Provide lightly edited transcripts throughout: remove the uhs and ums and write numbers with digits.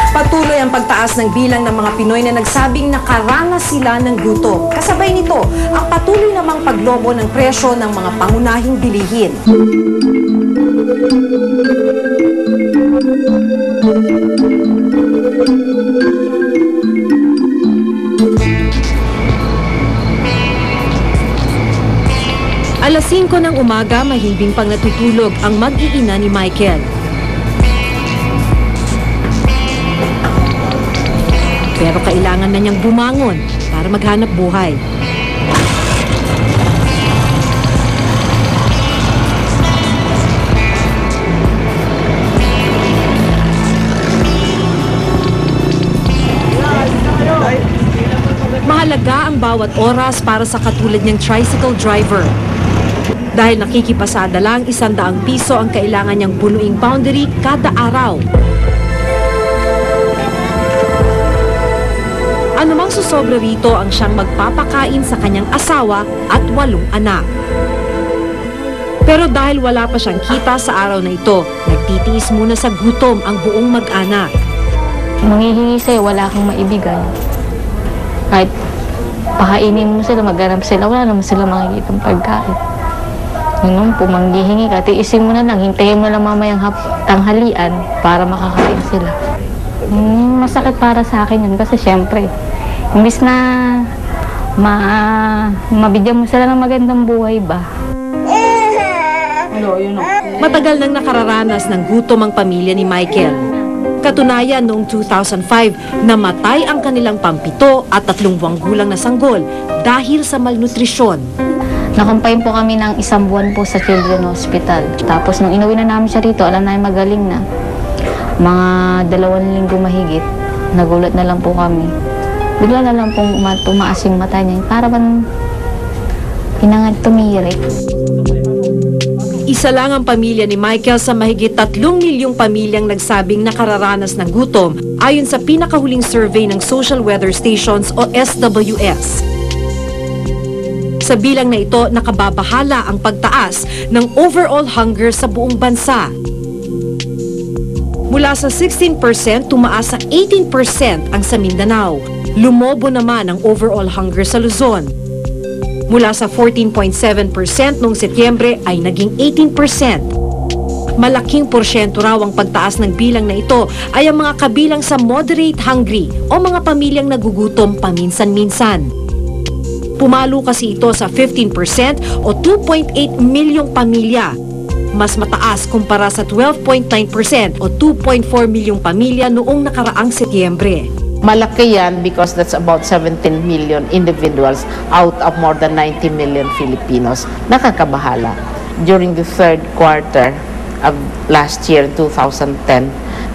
Patuloy ang pagtaas ng bilang ng mga Pinoy na nagsabing nakaranas sila ng gutom. Kasabay nito, ang patuloy namang paglobo ng presyo ng mga pangunahing bilihin. Alas 5 ng umaga, mahimbing pang natutulog ang mag-iina ni Michael. Pero kailangan na niyang bumangon para maghanap buhay. Mahalaga ang bawat oras para sa katulad niyang tricycle driver. Dahil nakikipasada lang 100 piso ang kailangan niyang buluing boundary kada araw. Anumang susobra rito ang siyang magpapakain sa kanyang asawa at 8 anak. Pero dahil wala pa siyang kita sa araw na ito, nagtitiis muna sa gutom ang buong mag-anak. Manghihingi sa'yo, wala kang maibigay. Kahit pakainin mo sila, maghanap sila, wala naman sila makikitang pagkain. Ganun po, manghihingi ka, tiisin mo na lang, hintayin mo lang mamayang tanghalian para makakain sila. Masakit para sa akin yun kasi syempre, imbis na mabigyan mo sila ng magandang buhay ba? Matagal nang nakararanas ng gutom ang pamilya ni Michael. Katunayan, noong 2005, namatay ang kanilang pampito at 3 buwang gulang na sanggol dahil sa malnutrisyon. Nakumpayin po kami ng 1 buwan po sa Children's Hospital. Tapos nung inuwi na namin siya rito, alam namin magaling na. Mga 2 linggo mahigit, nagulat na lang po kami. Bigla na lang pong tumaas yung mata niya. Para bang tumirik. Isa lang ang pamilya ni Michael sa mahigit 3 milyong pamilyang nagsabing nakararanas ng gutom ayon sa pinakahuling survey ng Social Weather Stations o SWS. Sa bilang na ito, nakababahala ang pagtaas ng overall hunger sa buong bansa. Mula sa 16%, tumaas sa 18% ang sa Mindanao. Lumobo naman ang overall hunger sa Luzon. Mula sa 14.7% noong Setyembre ay naging 18%. Malaking porsyento raw ang pagtaas ng bilang na ito ay ang mga kabilang sa moderate hungry o mga pamilyang nagugutom paminsan-minsan. Pumalo kasi ito sa 15% o 2.8 milyong pamilya. Mas mataas kumpara sa 12.9% o 2.4 milyong pamilya noong nakaraang Setyembre. Malaki yan because that's about 17 million individuals out of more than 90 million Filipinos. Nakakabahala. During the 3rd quarter of last year, 2010,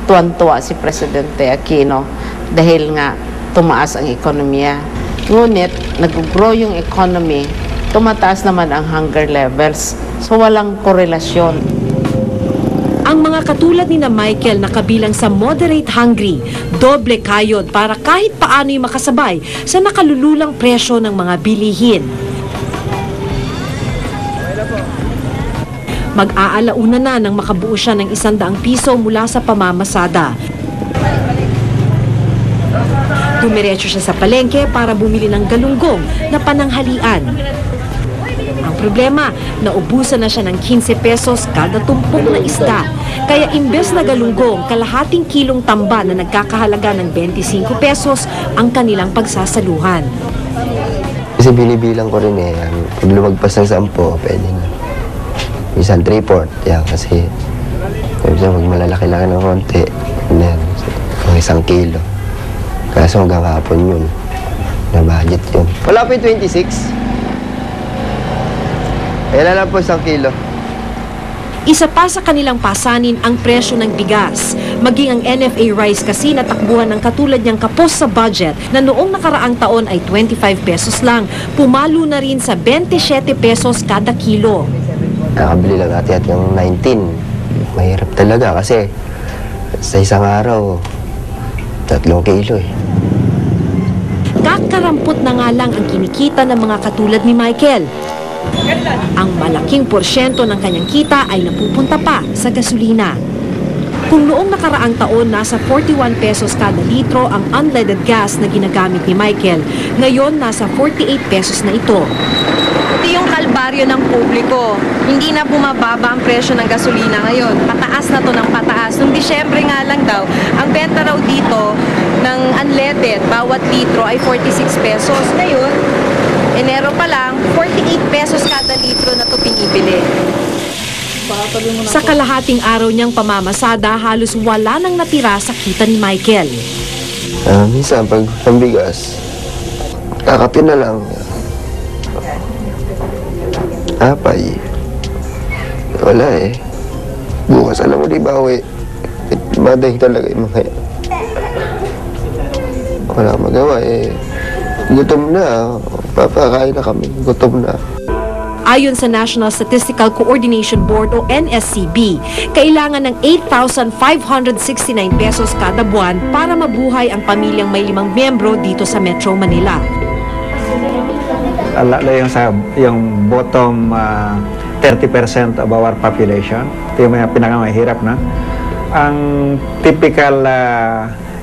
tuwan-tuwa si Presidente Aquino dahil nga tumaas ang ekonomiya. Ngunit, nag-grow yung economy, tumataas naman ang hunger levels. So, walang korelasyon. Ang mga katulad ni na Michael na kabilang sa moderate hungry, doble kayod para kahit paano'y makasabay sa nakalululang presyo ng mga bilihin. Mag-aalauna na nang makabuo siya ng 100 piso mula sa pamamasada. Dumiretso siya sa palengke para bumili ng galunggong na pananghalian. Ang problema, naubusan na siya ng 15 pesos kada tumpok na isda. Kaya imbes na galunggong, kalahating kilong tamba na nagkakahalaga ng 25 pesos ang kanilang pagsasaluhan. Kasi binibilang ko rin eh, pag lumagpas ng 10, pwede na. Minsan 3/4, yan kasi pag malalaki-laki ng konti, yan, mga 1 kilo. Kaso hanggang hapon yun, na budget yun. Wala pa yung 26. Kailan lang po 1 kilo. Isa pa sa kanilang pasanin ang presyo ng bigas. Maging ang NFA rice kasi natakbuhan ng katulad niyang kapos sa budget na noong nakaraang taon ay 25 pesos lang. Pumalo na rin sa 27 pesos kada kilo. Nakabili lang natin at yung 19. Mahirap talaga kasi sa isang araw, 3 kilo eh. Kakarampot na nga lang ang kinikita ng mga katulad ni Michael. Ang malaking porsyento ng kanyang kita ay napupunta pa sa gasolina. Kung noong nakaraang taon nasa 41 pesos kada litro ang unleaded gas na ginagamit ni Michael, ngayon nasa 48 pesos na ito. Ito yung kalbaryo ng publiko. Hindi na bumababa ang presyo ng gasolina ngayon. Pataas na to ng pataas. Noong Disyembre nga lang daw, ang benta raw dito ng unleaded, bawat litro ay 46 pesos. Ngayon, Enero pa lang, 48 pesos kada litro na to pinibili. Sa kalahating araw niyang pamamasada, halos wala nang natira sa kita ni Michael. Minsan, pag ang bigas, kakape na lang. Apay. Wala eh. Bukas alam mo di bawi. Maday talaga yung mga yan. Wala magawa eh. Gutom na. Papakain na kami. Gutom na. Ayon sa National Statistical Coordination Board o NSCB, kailangan ng 8,569 pesos kada buwan para mabuhay ang pamilyang may 5 miyembro dito sa Metro Manila. Lalo yung bottom 30% of our population, ito yung mga pinakamahirap na. Ang typical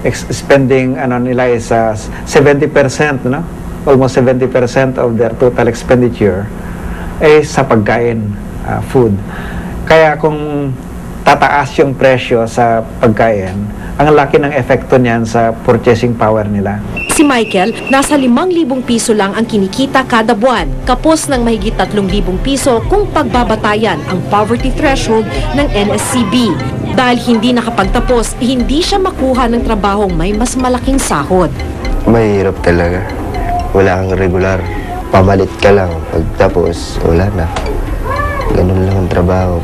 spending nila is 70%, no? Almost 70% of their total expenditure ay sa pagkain, food. Kaya kung tataas yung presyo sa pagkain, ang laki ng epekto niyan sa purchasing power nila. Si Michael, nasa 5,000 piso lang ang kinikita kada buwan, kapos ng mahigit 3,000 piso kung pagbabatayan ang poverty threshold ng NSCB. Dahil hindi nakapagtapos, hindi siya makuha ng trabahong may mas malaking sahod. Mahirap talaga. Wala kang regular. Pamalit ka lang. Pagtapos, wala na. Ganun lang ang trabaho.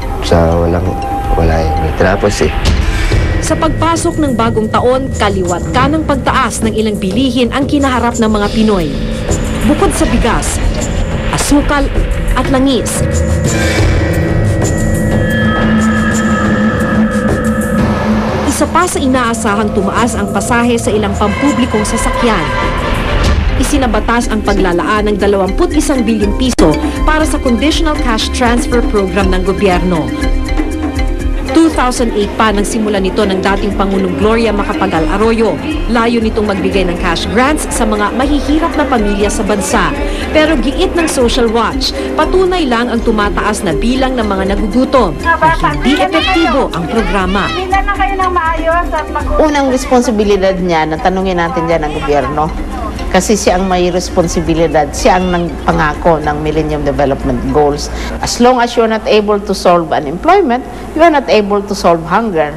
Wala eh. Tapos eh. Sa pagpasok ng bagong taon, kaliwat ka ng pagtaas ng ilang bilihin ang kinaharap ng mga Pinoy. Bukod sa bigas, asukal at langis. Isa pa sa inaasahang tumaas ang pasahe sa ilang pampublikong sasakyan. Isinabatas ang paglalaan ng 21 bilyong piso para sa Conditional Cash Transfer Program ng gobyerno. 2008 pa nang simula nito ng dating Pangulong Gloria Macapagal Arroyo. Layo nitong magbigay ng cash grants sa mga mahihirap na pamilya sa bansa. Pero giit ng Social Watch, patunay lang ang tumataas na bilang ng mga nagugutom at hindi epektibo ang programa. Unang responsibilidad niya, na tanungin natin dyan ang gobyerno. Kasi siya ang may responsibilidad, siya ang nagpangako ng Millennium Development Goals. As long as you're not able to solve unemployment, you are not able to solve hunger.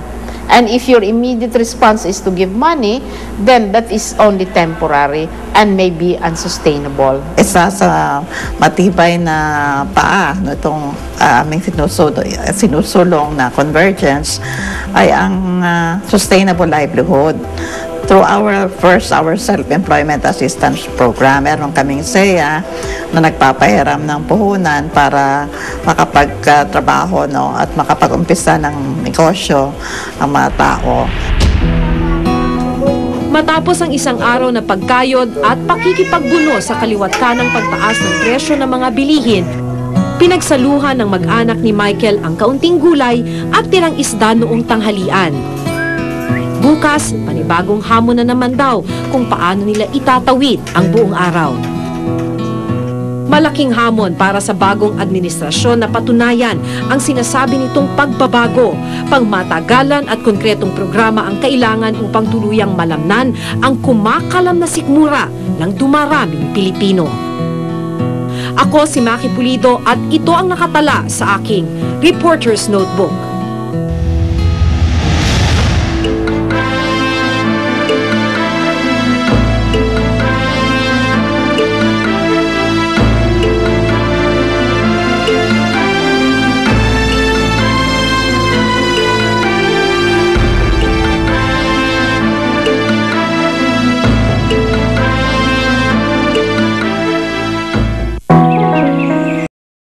And if your immediate response is to give money, then that is only temporary and maybe unsustainable. Isa sa matibay na paa itong aming sinusulong na convergence ay ang sustainable livelihood. Through our self-employment assistance program, meron kaming SEA na nagpapahiram ng puhunan para makapagtrabaho at makapag-umpisa ng negosyo ang mga tao. Matapos ang isang araw na pagkayod at pakikipagbuno sa kaliwat kanang pagtaas ng presyo ng mga bilihin, pinagsaluhan ng mag-anak ni Michael ang kaunting gulay at tirang isda noong tanghalian. Bukas, panibagong hamon na naman daw kung paano nila itatawid ang buong araw. Malaking hamon para sa bagong administrasyon na patunayan ang sinasabi nitong pagbabago, pangmatagalan at konkretong programa ang kailangan upang tuluyang malamnan ang kumakalam na sikmura ng dumaraming Pilipino. Ako si Maki Pulido at ito ang nakatala sa aking Reporter's Notebook.